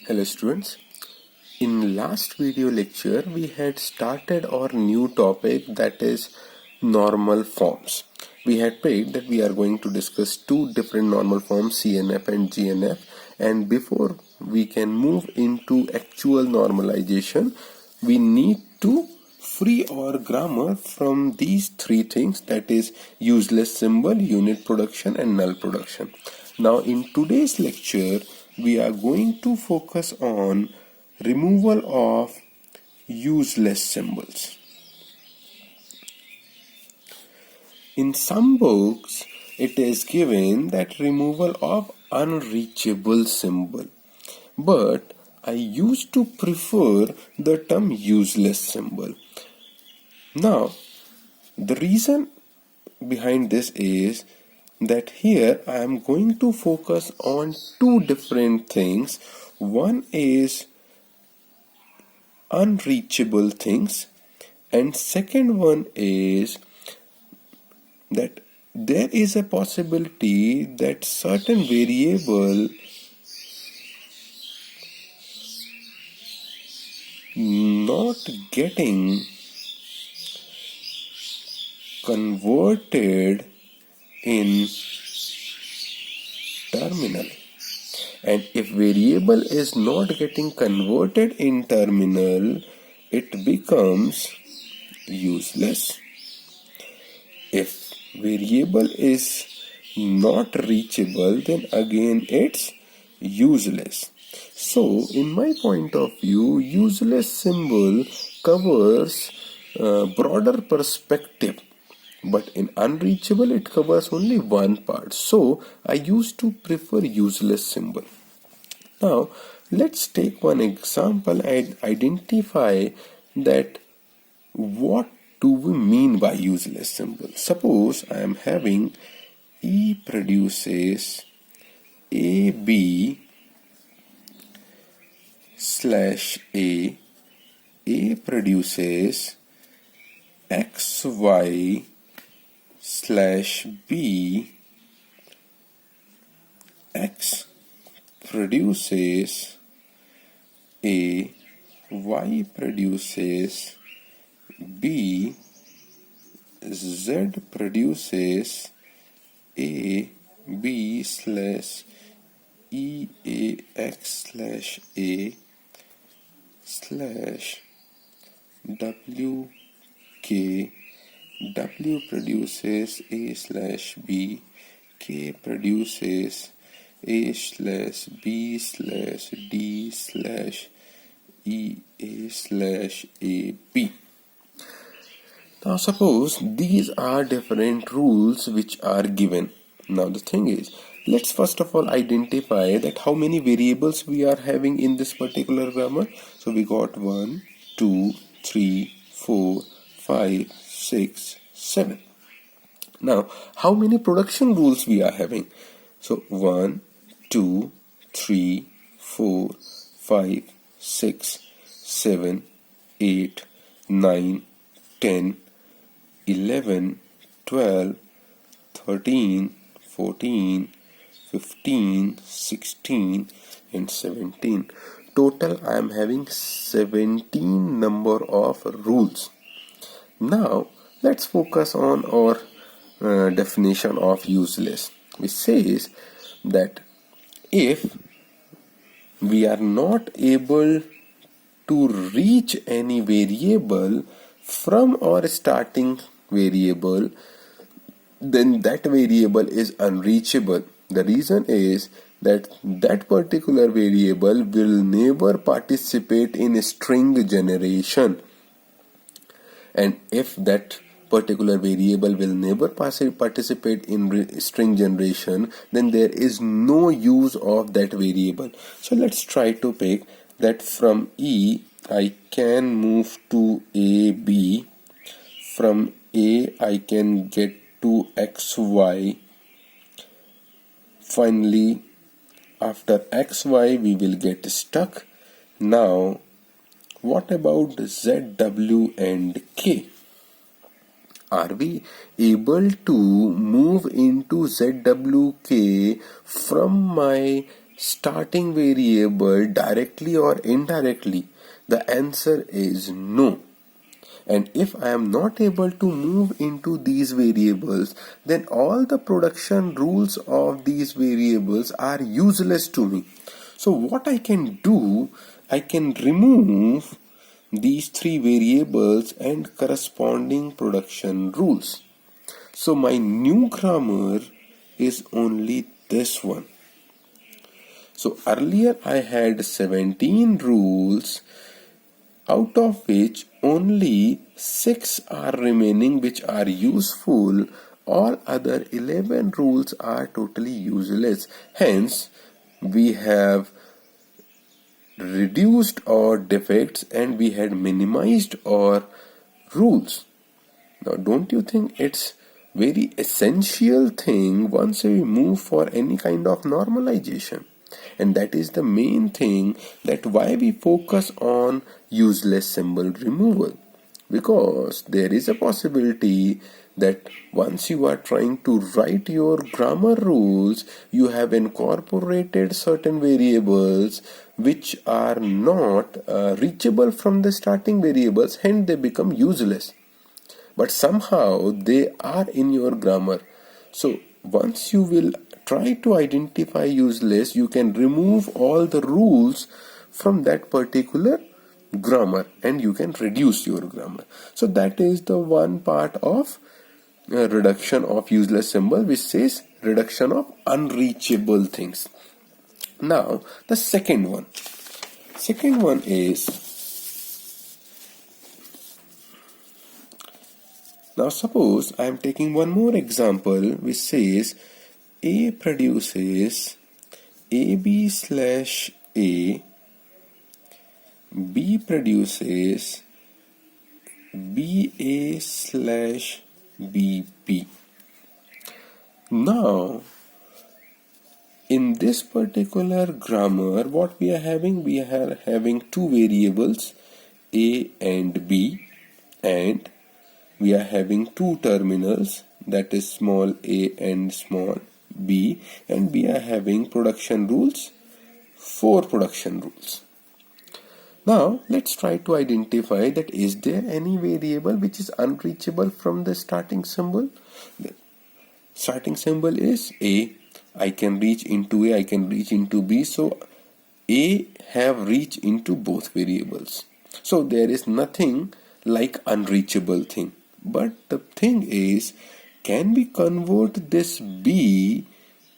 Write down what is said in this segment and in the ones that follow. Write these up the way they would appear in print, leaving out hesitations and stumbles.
Hello students. In last video lecture we had started our new topic, that is normal forms. We had prayed that we are going to discuss two different normal forms, CNF and GNF, and before we can move into actual normalization we need to free our grammar from these three things, that is useless symbol, unit production and null production. Now in today's lecture we are going to focus on removal of useless symbols. In some books it is given that removal of unreachable symbol, but I used to prefer the term useless symbol. Now the reason behind this is that here I am going to focus on two different things. One is unreachable things, and second one is that there is a possibility that certain variable not getting converted in terminal, and if variable is not getting converted in terminal it becomes useless. If variable is not reachable, then again it's useless. So in my point of view, useless symbol covers broader perspective, but in unreachable it covers only one part. So I used to prefer useless symbol. Now let's take one example and identify that what do we mean by useless symbol. Suppose I am having E produces AB slash A produces XY slash B, X produces A, Y produces B, Z produces A, B slash E, A, X slash A slash W, K, W produces A slash B, K produces A slash B slash D slash E, A slash A, B. Now suppose these are different rules which are given. Now the thing is, let's first of all identify that how many variables we are having in this particular grammar. So we got 1, 2, 3, 4, 5, 6, 7. Now how many production rules we are having? So 1, 2, 3, 4, 5, 6, 7, 8, 9, 10, 11, 12, 13, 14, 15, 16 and 17. Total I am having 17 number of rules. Now let's focus on our definition of useless, which says that if we are not able to reach any variable from our starting variable, then that variable is unreachable. The reason is that that particular variable will never participate in string generation, and if that particular variable will never participate in string generation, then there is no use of that variable. So let's try to pick that from E I can move to AB, from A I can get to XY, finally after XY we will get stuck. Now what about ZW and K? Are we able to move into ZWK from my starting variable directly or indirectly? The answer is no. And if I am not able to move into these variables, then all the production rules of these variables are useless to me. So what I can do, I can remove these three variables and corresponding production rules. So my new grammar is only this one. So earlier I had 17 rules, out of which only 6 are remaining which are useful. All other 11 rules are totally useless. Hence, we have reduced our defects and we had minimized our rules. Now, don't you think it's very essential thing once we move for any kind of normalization? And that is the main thing, that why we focus on useless symbol removal, because there is a possibility that once you are trying to write your grammar rules, you have incorporated certain variables which are not reachable from the starting variables, hence they become useless, but somehow they are in your grammar. So once you will try to identify useless, you can remove all the rules from that particular grammar and you can reduce your grammar. So that is the one part of reduction of useless symbol, which says reduction of unreachable things. Now the second one is, now suppose I am taking one more example which says A produces AB slash A, B produces BA slash BP. Now, in this particular grammar, what we are having? We are having two variables, A and B, and we are having two terminals, that is small a and small b, and we are having production rules, 4 production rules. Now let's try to identify that is there any variable which is unreachable from the starting symbol. The starting symbol is A. I can reach into A, I can reach into B, so A have reach into both variables. So there is nothing like unreachable thing. But the thing is, can we convert this B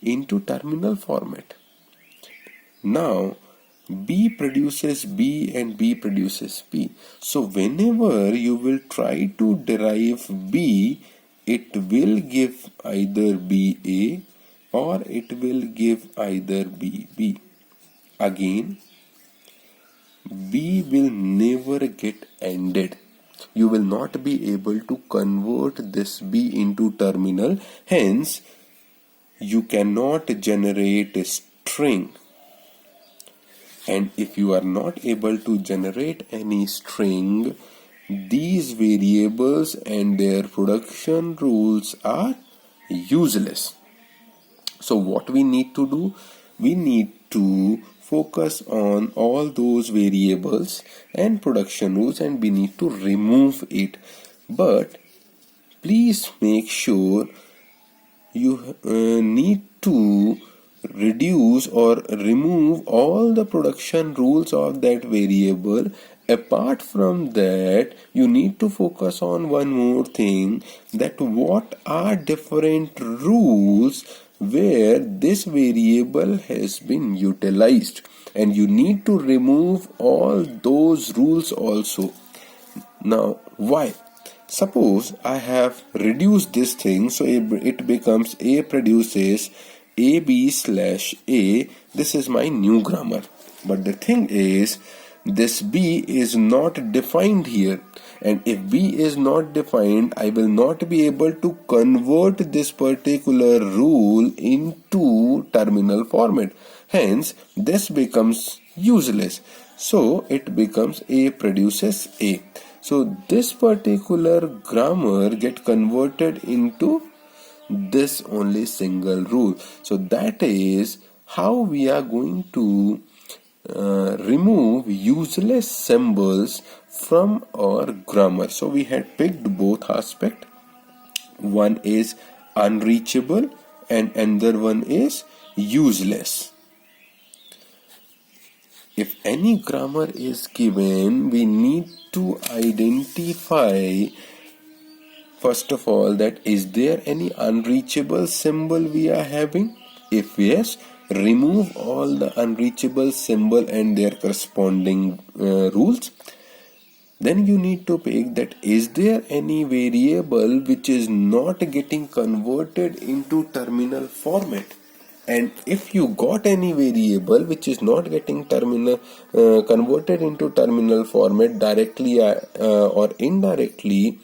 into terminal format? Now B produces B and B produces B. So whenever you will try to derive B, it will give either BA or it will give either BB. Again, B will never get ended. You will not be able to convert this B into terminal. Hence, you cannot generate a string. And if you are not able to generate any string, these variables and their production rules are useless. So what we need to do? We need to focus on all those variables and production rules and we need to remove it. But please make sure you need to reduce or remove all the production rules of that variable. Apart from that, you need to focus on one more thing, that what are different rules where this variable has been utilized, and you need to remove all those rules also. Now why? Suppose I have reduced this thing, so it becomes A produces AB slash A. This is my new grammar. But the thing is, this B is not defined here. And if B is not defined, I will not be able to convert this particular rule into terminal format. Hence, this becomes useless. So, it becomes A produces A. So, this particular grammar get converted into this only single rule. So that is how we are going to remove useless symbols from our grammar. So we had picked both aspects. One is unreachable and another one is useless. If any grammar is given, we need to identify first of all that is there any unreachable symbol we are having. If yes, remove all the unreachable symbol and their corresponding rules. Then you need to pick that is there any variable which is not getting converted into terminal format. And if you got any variable which is not getting converted into terminal format directly or indirectly,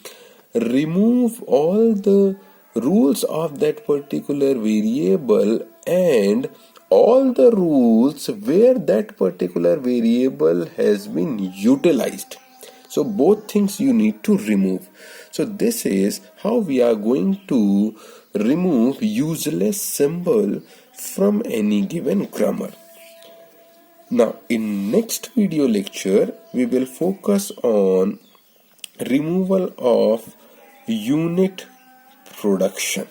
remove all the rules of that particular variable and all the rules where that particular variable has been utilized. So both things you need to remove. So this is how we are going to remove useless symbol from any given grammar. Now in next video lecture we will focus on removal of unit production.